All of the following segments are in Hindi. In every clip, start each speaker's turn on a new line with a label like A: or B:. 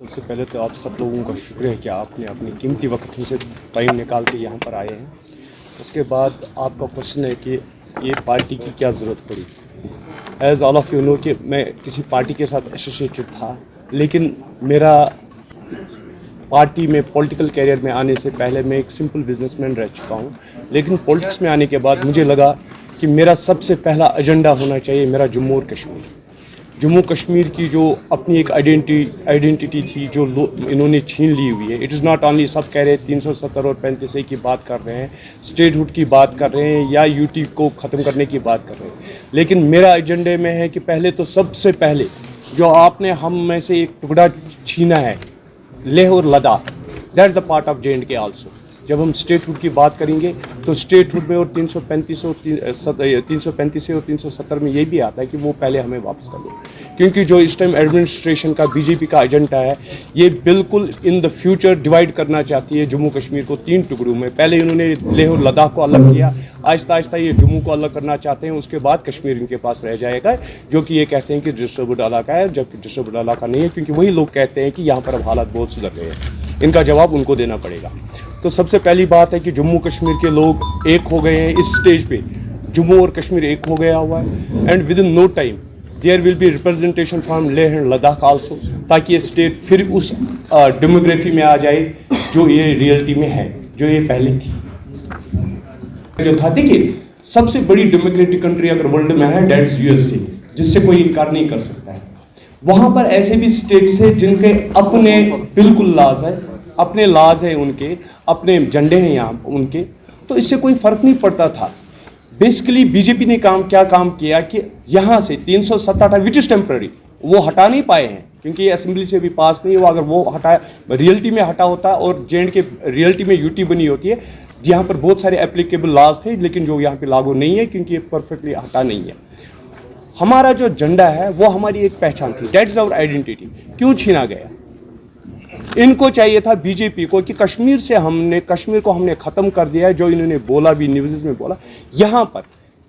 A: सबसे पहले तो आप सब लोगों का शुक्रिया कि आपने अपनी कीमती वक्त से टाइम निकाल के यहाँ पर आए हैं। उसके बाद आपका क्वेश्चन है कि ये पार्टी की क्या ज़रूरत पड़ी। As all of you know कि मैं किसी पार्टी के साथ एसोसिएटेड था, लेकिन मेरा पार्टी में पॉलिटिकल कैरियर में आने से पहले मैं एक सिंपल बिजनेसमैन रह चुका हूँ। लेकिन पॉलिटिक्स में आने के बाद मुझे लगा कि मेरा सबसे पहला एजेंडा होना चाहिए मेरा जम्मू और कश्मीर। जम्मू कश्मीर की जो अपनी एक आइडेंटिटी थी जो इन्होंने छीन ली हुई है। इट इज़ नॉट ओनली सब कह रहे हैं 370 और 35 की बात कर रहे हैं, स्टेटहुड की बात कर रहे हैं या यूटी को ख़त्म करने की बात कर रहे हैं, लेकिन मेरा एजेंडे में है कि पहले तो सबसे पहले जो आपने हम में से एक टुकड़ा छीना है, लेह और Ladakh, that is the part of JNK also. जब हम स्टेटहुड की बात करेंगे तो स्टेटहुड में और 335 और 370 में ये भी आता है कि वो पहले हमें वापस कर लो, क्योंकि जो इस टाइम एडमिनिस्ट्रेशन का बीजेपी का एजेंडा है ये बिल्कुल इन द फ्यूचर डिवाइड करना चाहती है जम्मू कश्मीर को 3 टुकड़ों में। पहले इन्होंने लेह और लद्दाख को अलग किया, आहिस्ता आहिस्ता ये जम्मू को अलग करना चाहते हैं, उसके बाद कश्मीर इनके पास रह जाएगा, जो कि ये कहते हैं कि डिस्ट्रिब्यूट इलाका है, जबकि डिस्ट्रिब्यूट इलाका नहीं है, क्योंकि वही लोग कहते हैं कि यहाँ पर अब हालात बहुत सुधर गए हैं। इनका जवाब उनको देना पड़ेगा। तो सबसे पहली बात है कि जम्मू कश्मीर के लोग एक हो गए हैं इस स्टेज पे, जम्मू और कश्मीर एक हो गया हुआ है, and within no time there will be representation from Leh and Ladakh also, ताकि ये स्टेट फिर उस डेमोग्राफी में आ जाए जो ये रियलिटी में है, जो ये पहले थी। जो था, देखिए सबसे बड़ी डेमोक्रेटिक कंट्री अगर वर्ल्ड में है दैट्स USA, जिससे कोई इनकार नहीं कर सकता है। वहाँ पर ऐसे भी स्टेट्स है जिनके अपने बिल्कुल लाज है, अपने लाज है, उनके अपने झंडे हैं यहाँ उनके, तो इससे कोई फ़र्क नहीं पड़ता था। बेसिकली बीजेपी ने क्या काम किया कि यहाँ से 370 विच इज़ टेम्प्रेरी, वो हटा नहीं पाए हैं क्योंकि ये असेंबली से भी पास नहीं हुआ। अगर वो हटा रियलिटी में हटा होता और JNK रियलिटी में UT बनी होती है, जहाँ पर बहुत सारे एप्लीकेबल लॉज थे, लेकिन जो यहाँ पे लागू नहीं है क्योंकि ये परफेक्टली हटा नहीं है। हमारा जो झंडा है वो हमारी एक पहचान थी, दैट इज आवर आइडेंटिटी। क्यों छीना गया? इनको चाहिए था बीजेपी को कि कश्मीर को हमने ख़त्म कर दिया है, जो इन्होंने बोला भी न्यूज़ में बोला। यहाँ पर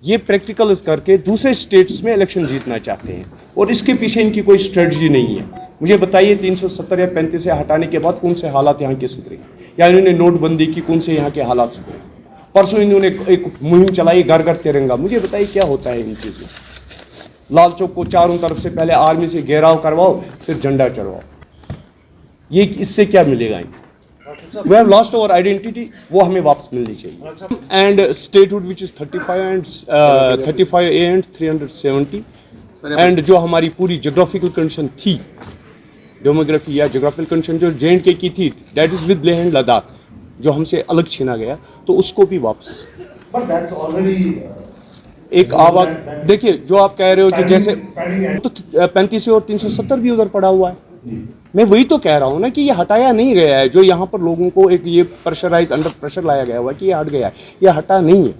A: ये प्रैक्टिकल्स करके दूसरे स्टेट्स में इलेक्शन जीतना चाहते हैं और इसके पीछे इनकी कोई स्ट्रेटजी नहीं है। मुझे बताइए 370 या 35 से हटाने के बाद कौन से हालात यहाँ के सुधरे, या इन्होंने नोटबंदी की कौन से यहाँ के हालात सुधरे? परसों इन्होंने एक मुहिम चलाई घर घर तिरंगा। मुझे बताइए क्या होता है इन चीज़ों से? लाल चौक को चारों तरफ से पहले आर्मी से घेराव करवाओ, फिर झंडा चढ़वाओ, ये इससे क्या मिलेगा? We have lost our identity, वो हमें वापस मिलनी चाहिए। And statehood which is 35A and 370, and जो हमारी पूरी जोग्राफिकल कंडीशन थी, डेमोग्राफी या जोग्राफिकल कंडीशन जो JNK की थी, that is with Leh and Ladakh, जो हमसे अलग छीना गया, तो उसको भी वापस। एक आवाज देखिए, जो आप कह रहे हो कि जैसे तो 35 और 370 भी उधर पड़ा हुआ है। मैं वही तो कह रहा हूँ ना कि ये हटाया नहीं गया है। जो यहाँ पर लोगों को एक ये प्रेशराइज अंडर प्रेशर लाया गया हुआ है कि ये हट गया है, ये हटा नहीं है।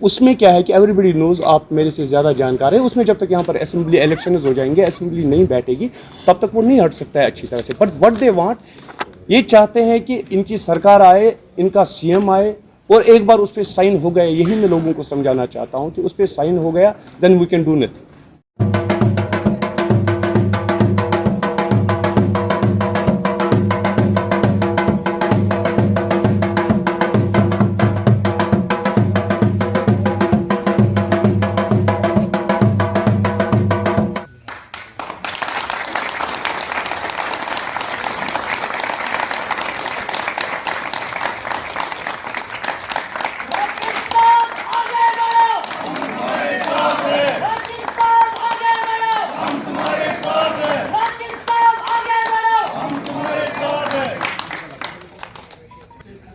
A: उसमें क्या है कि एवरीबडी नोज, आप मेरे से ज़्यादा जानकार है, उसमें जब तक यहाँ पर असेंबली इलेक्शन हो जाएंगे, असेंबली नहीं बैठेगी, तब तक वो नहीं हट सकता है अच्छी तरह से। बट व्हाट दे वांट, ये चाहते हैं कि इनकी सरकार आए, इनका CM आए और एक बार उस पर साइन हो गया। यही मैं लोगों को समझाना चाहता हूँ कि उस पर साइन हो गया, then we can do nothing.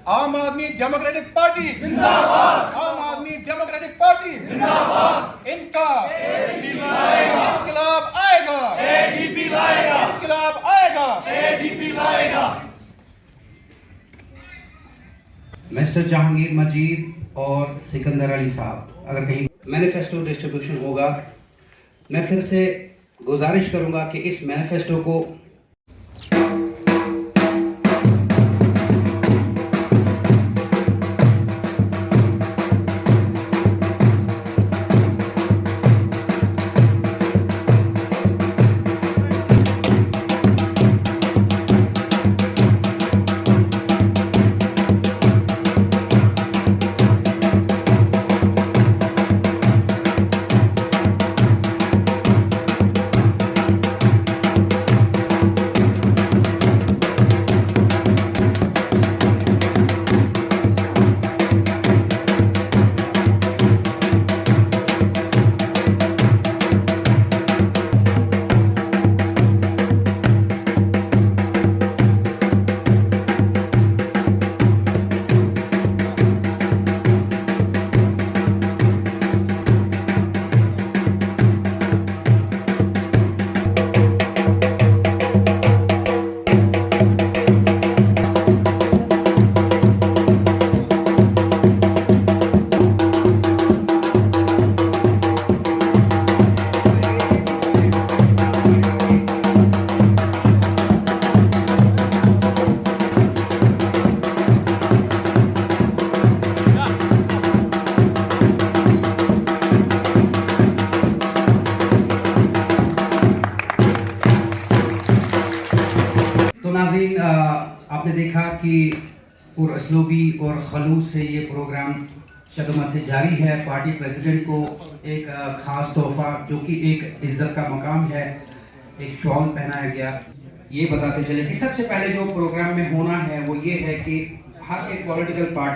B: आम आदमी डेमोक्रेटिक पार्टी जिंदाबाद, आम आदमी डेमोक्रेटिक पार्टी जिंदाबाद। इनका इंकलाब आएगा, ADP लाएगा, इंकलाब आएगा, ADP लाएगा।
C: मिस्टर जहांगीर मजीद और सिकंदर अली साहब, अगर कहीं मैनिफेस्टो डिस्ट्रीब्यूशन होगा, मैं फिर से गुजारिश करूंगा कि इस मैनिफेस्टो को आपने देखा कि पुरअसलूबी और खलूस से ये प्रोग्राम शदमत से जारी है। पार्टी प्रेसिडेंट को एक ख़ास तोहफा जो कि एक इज़्ज़त का मकाम है, एक शॉल पहनाया गया। ये बताते चले कि सबसे पहले जो प्रोग्राम में होना है वो ये है कि हर एक पॉलिटिकल पार्टी